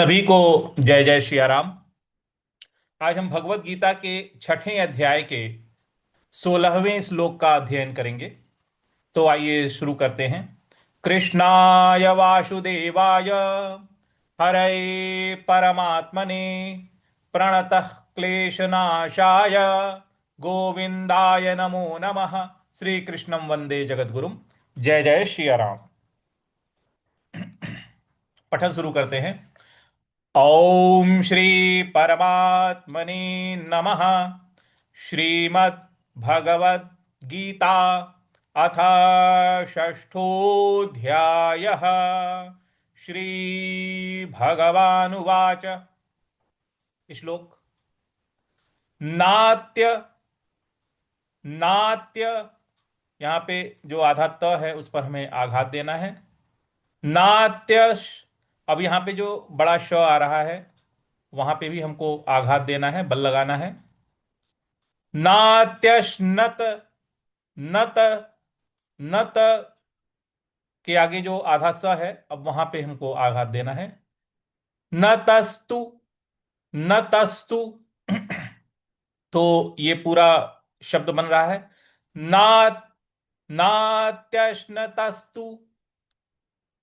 सभी को जय जय श्री राम। आज हम भगवत गीता के छठे अध्याय के 16वें श्लोक का अध्ययन करेंगे। तो आइए शुरू करते हैं। कृष्णाय वासुदेवाय हरये परमात्मने प्रणतः क्लेशनाशाय गोविंदाय नमो नमः। श्री कृष्णं वंदे जगद्गुरुम। जय जय श्री राम। पठन शुरू करते हैं। ओम श्री परमात्मने नमः। श्रीमद् भगवद गीता अथ षष्ठोऽध्यायः। श्री भगवानुवाच। श्लोक। नात्य नात्य, यहाँ पे जो आधा त है उस पर हमें आघात देना है। नात्य। अब यहाँ पे जो बड़ा श आ रहा है वहां पे भी हमको आघात देना है, बल लगाना है। नात्यश्नत। नत। नत के आगे जो आधा स है अब वहां पे हमको आघात देना है। न तस्तु। न तस्तु। तो ये पूरा शब्द बन रहा है। ना। नात्यश्नतस्तु।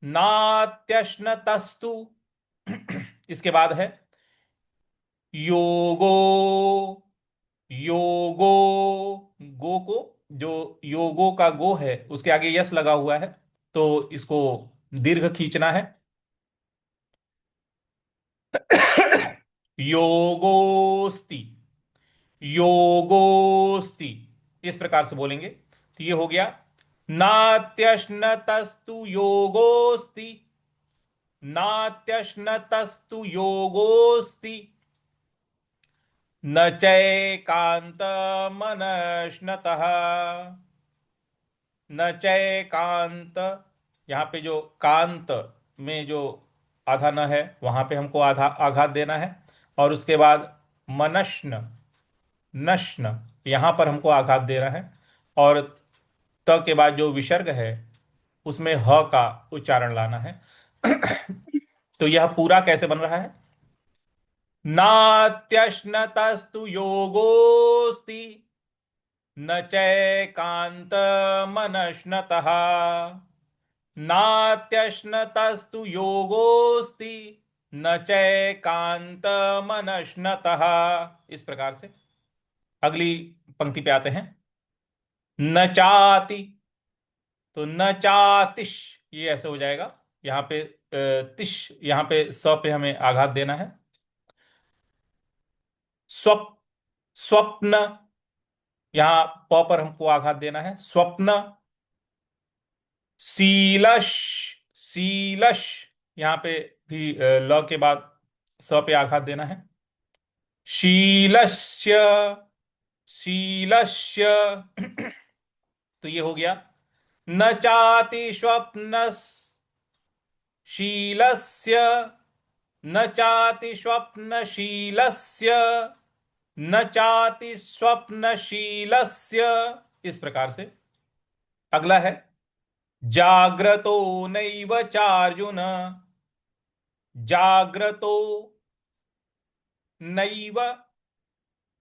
नात्यश्नतस्तु। इसके बाद है योगो। योगो। गो को, जो योगो का गो है उसके आगे यस लगा हुआ है, तो इसको दीर्घ खींचना है। योगोस्ति। योगोस्ति। इस प्रकार से बोलेंगे तो ये हो गया। नात्यश्नतस्तु योगोस्ति। नात्यश्नतस्तु योगोस्ति। न चैकान्तमनश्नतः। न चैकांत। यहाँ पे जो कांत में जो आधा न है वहां पे हमको आधा आघात देना है। और उसके बाद मनश्न। नश्न, यहाँ पर हमको आघात देना है। और त के बाद जो विसर्ग है उसमें ह का उच्चारण लाना है। तो यह पूरा कैसे बन रहा है। नात्यश्नतस्तु योगोस्ति। न चैकान्तमनश्नतः। नात्यश्नतस्तु योगोस्ति। न चैकान्तमनश्नतः। इस प्रकार से अगली पंक्ति पे आते हैं। न चाति। तो न चातिश, ये ऐसे हो जाएगा। यहाँ पे तिश, यहाँ पे स पे हमें आघात देना है। स्वप। स्वप्न। यहाँ प पर हमको आघात देना है। स्वप्न। सीलश। सीलश, यहाँ पे भी ल के बाद स पे आघात देना है। शीलस्य। शीलस्य। तो ये हो गया। न चाति स्वप्न शीलस्य। न चाति स्वप्नशीलस्य। न चाति स्वप्नशीलस्य। इस प्रकार से अगला है। जाग्रतो नैव चार्जुन। जाग्रतो नैव।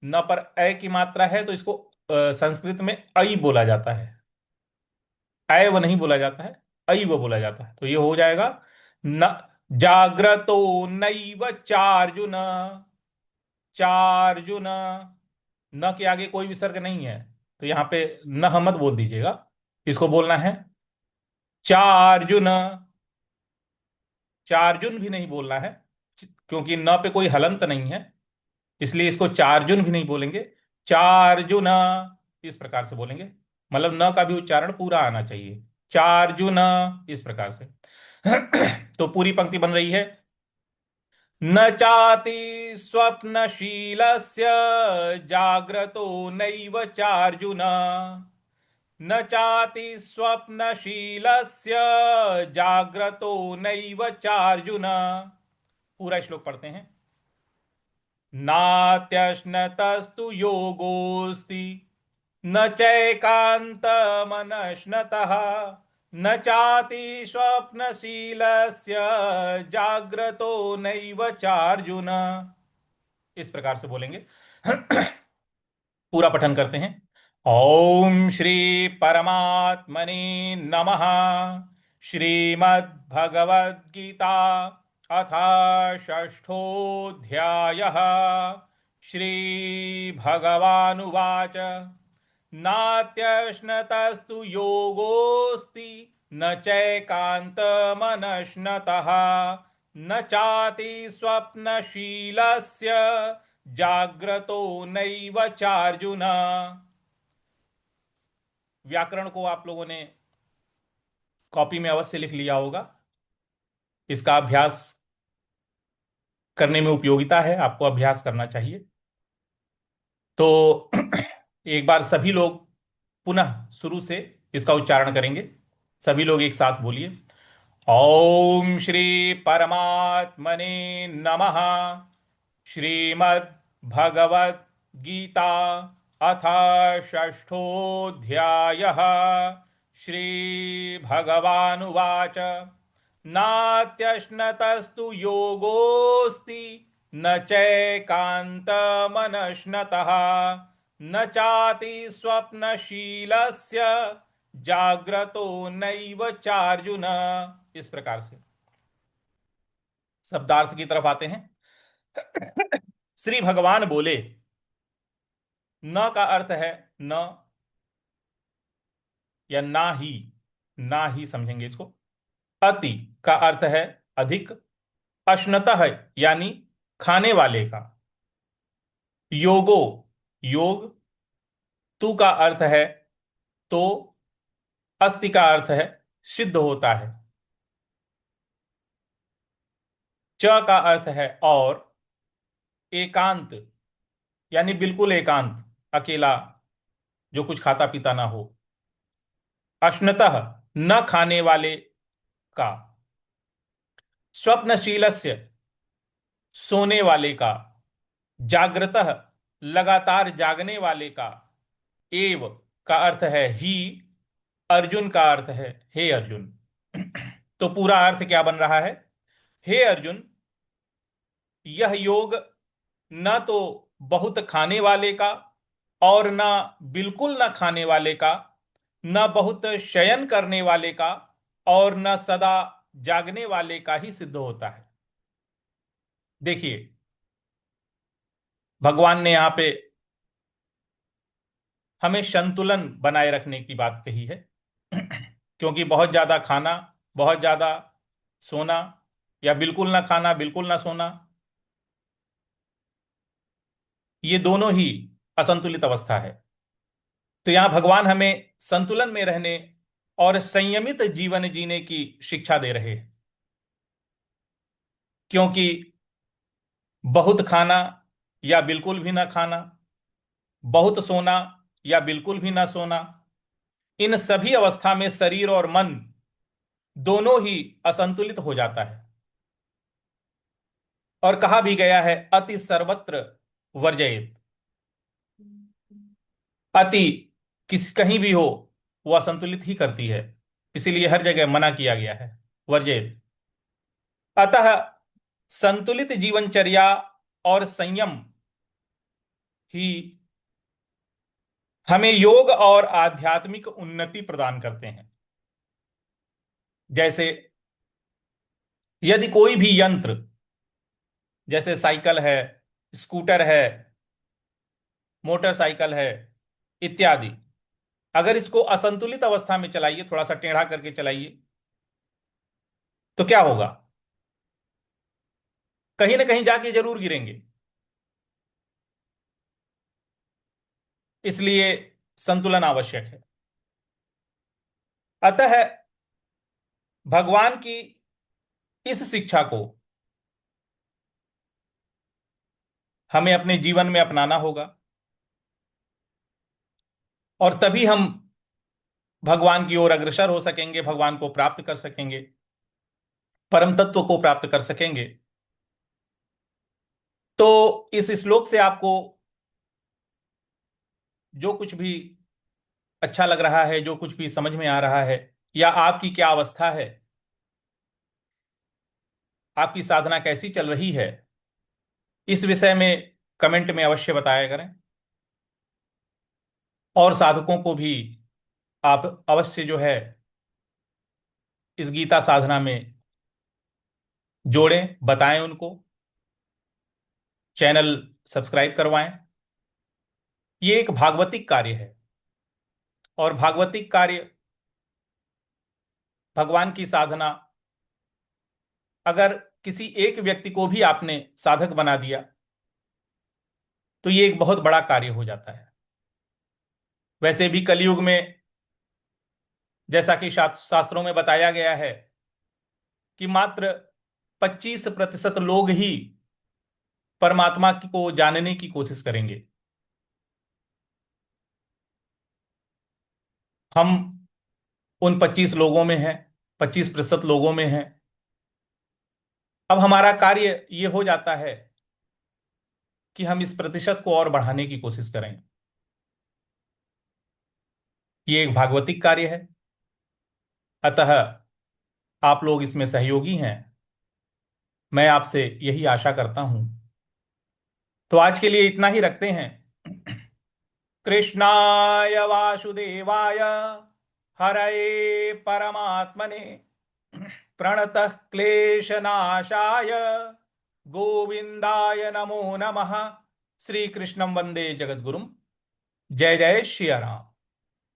न पर अ की मात्रा है तो इसको संस्कृत में ऐ बोला जाता है। ऐव नहीं बोला जाता है, ऐव बोला जाता है। तो ये हो जाएगा। न जाग्रतो नैव चार्जुन। चार्जुन। न के आगे कोई विसर्ग नहीं है, तो यहां पे न मत बोल दीजिएगा, इसको बोलना है चार्जुन। चार्जुन भी नहीं बोलना है, क्योंकि न पे कोई हलंत नहीं है, इसलिए इसको चार्जुन भी नहीं बोलेंगे। चार्जुन। इस प्रकार से बोलेंगे, मतलब न का भी उच्चारण पूरा आना चाहिए। चार्जुन। इस प्रकार से। तो पूरी पंक्ति बन रही है। न चाति स्वप्नशीलस्य जाग्रतो नैव चार्जुन। न चाति स्वप्नशीलस्य जाग्रतो नैव चार्जुन। पूरा श्लोक पढ़ते हैं। नात्यश्नतस्तु योगोस्ति। न चैकान्तमनश्नतः। न चाति स्वप्नशीलस्य जाग्रतो नैव चार्जुन। इस प्रकार से बोलेंगे। पूरा पठन करते हैं। ओम श्री परमात्मने नमः। श्रीमद् भगवद गीता अथ षष्ठोऽध्यायः। श्री भगवानुवाच नात्यश्नतस्तु योगोऽस्ति न चैकान्तमनश्नतः न चाति स्वप्नशीलस्य जाग्रतो नैव चार्जुन। व्याकरण को आप लोगों ने कॉपी में अवश्य लिख लिया होगा। इसका अभ्यास करने में उपयोगिता है, आपको अभ्यास करना चाहिए। तो एक बार सभी लोग पुनः शुरू से इसका उच्चारण करेंगे। सभी लोग एक साथ बोलिए। ओम श्री परमात्मने नमः। श्रीमद् भगवद गीता अथ षष्ठोऽध्यायः। श्री भगवानुवाच नात्यश्नतस्तु योगोऽस्ति न चैकान्तमनश्नतः न चाति स्वप्नशीलस्य जाग्रतो नैव चार्जुन। इस प्रकार से शब्दार्थ की तरफ आते हैं। श्री भगवान बोले, न का अर्थ है न या ना ही समझेंगे इसको। अति का अर्थ है अधिक। अश्नतः यानी खाने वाले का। योगो योग। तू का अर्थ है तो। अस्ति का अर्थ है सिद्ध होता है। च का अर्थ है और। एकांत यानी बिल्कुल एकांत, अकेला, जो कुछ खाता पीता ना हो। अश्नतः न खाने वाले का। स्वप्नशीलस्य सोने वाले का। जागृतः लगातार जागने वाले का। एव का अर्थ है ही। अर्जुन का अर्थ है हे अर्जुन। तो पूरा अर्थ क्या बन रहा है? हे अर्जुन, यह योग न तो बहुत खाने वाले का और न बिल्कुल न खाने वाले का, न बहुत शयन करने वाले का और न सदा जागने वाले का ही सिद्ध होता है। देखिए, भगवान ने यहां पे हमें संतुलन बनाए रखने की बात कही है। क्योंकि बहुत ज्यादा खाना, बहुत ज्यादा सोना, या बिल्कुल ना खाना बिल्कुल ना सोना, ये दोनों ही असंतुलित अवस्था है। तो यहां भगवान हमें संतुलन में रहने और संयमित जीवन जीने की शिक्षा दे रहे हैं। क्योंकि बहुत खाना या बिल्कुल भी ना खाना, बहुत सोना या बिल्कुल भी ना सोना, इन सभी अवस्था में शरीर और मन दोनों ही असंतुलित हो जाता है। और कहा भी गया है अति सर्वत्र वर्जयेत। अति किस कहीं भी हो वो असंतुलित ही करती है। इसीलिए हर जगह मना किया गया है, वर्जयेत। अतः संतुलित जीवनचर्या और संयम ही हमें योग और आध्यात्मिक उन्नति प्रदान करते हैं। जैसे यदि कोई भी यंत्र, जैसे साइकिल है, स्कूटर है, मोटरसाइकिल है इत्यादि, अगर इसको असंतुलित अवस्था में चलाइए, थोड़ा सा टेढ़ा करके चलाइए, तो क्या होगा? कहीं ना कहीं जाके जरूर गिरेंगे। इसलिए संतुलन आवश्यक है। अतः भगवान की इस शिक्षा को हमें अपने जीवन में अपनाना होगा, और तभी हम भगवान की ओर अग्रसर हो सकेंगे, भगवान को प्राप्त कर सकेंगे, परम तत्व को प्राप्त कर सकेंगे। तो इस श्लोक से आपको जो कुछ भी अच्छा लग रहा है, जो कुछ भी समझ में आ रहा है, या आपकी क्या अवस्था है, आपकी साधना कैसी चल रही है, इस विषय में कमेंट में अवश्य बताया करें। और साधकों को भी आप अवश्य जो है इस गीता साधना में जोड़ें, बताएं उनको, चैनल सब्सक्राइब करवाएं। ये एक भागवतिक कार्य है, और भागवतिक कार्य, भगवान की साधना, अगर किसी एक व्यक्ति को भी आपने साधक बना दिया तो ये एक बहुत बड़ा कार्य हो जाता है। वैसे भी कलयुग में, जैसा कि शास्त्रों में बताया गया है, कि मात्र 25% लोग ही परमात्मा को जानने की कोशिश करेंगे। हम उन 25 लोगों में हैं, 25% लोगों में हैं। अब हमारा कार्य ये हो जाता है कि हम इस प्रतिशत को और बढ़ाने की कोशिश करें। ये एक भागवतिक कार्य है, अतः आप लोग इसमें सहयोगी हैं, मैं आपसे यही आशा करता हूं। तो आज के लिए इतना ही रखते हैं। कृष्णाय वासुदेवाय हरये परमात्मने प्रणतः क्लेशनाशाय गोविंदाय नमो नमः। श्री कृष्णं वंदे जगद्गुरुम। जय जय श्री राम।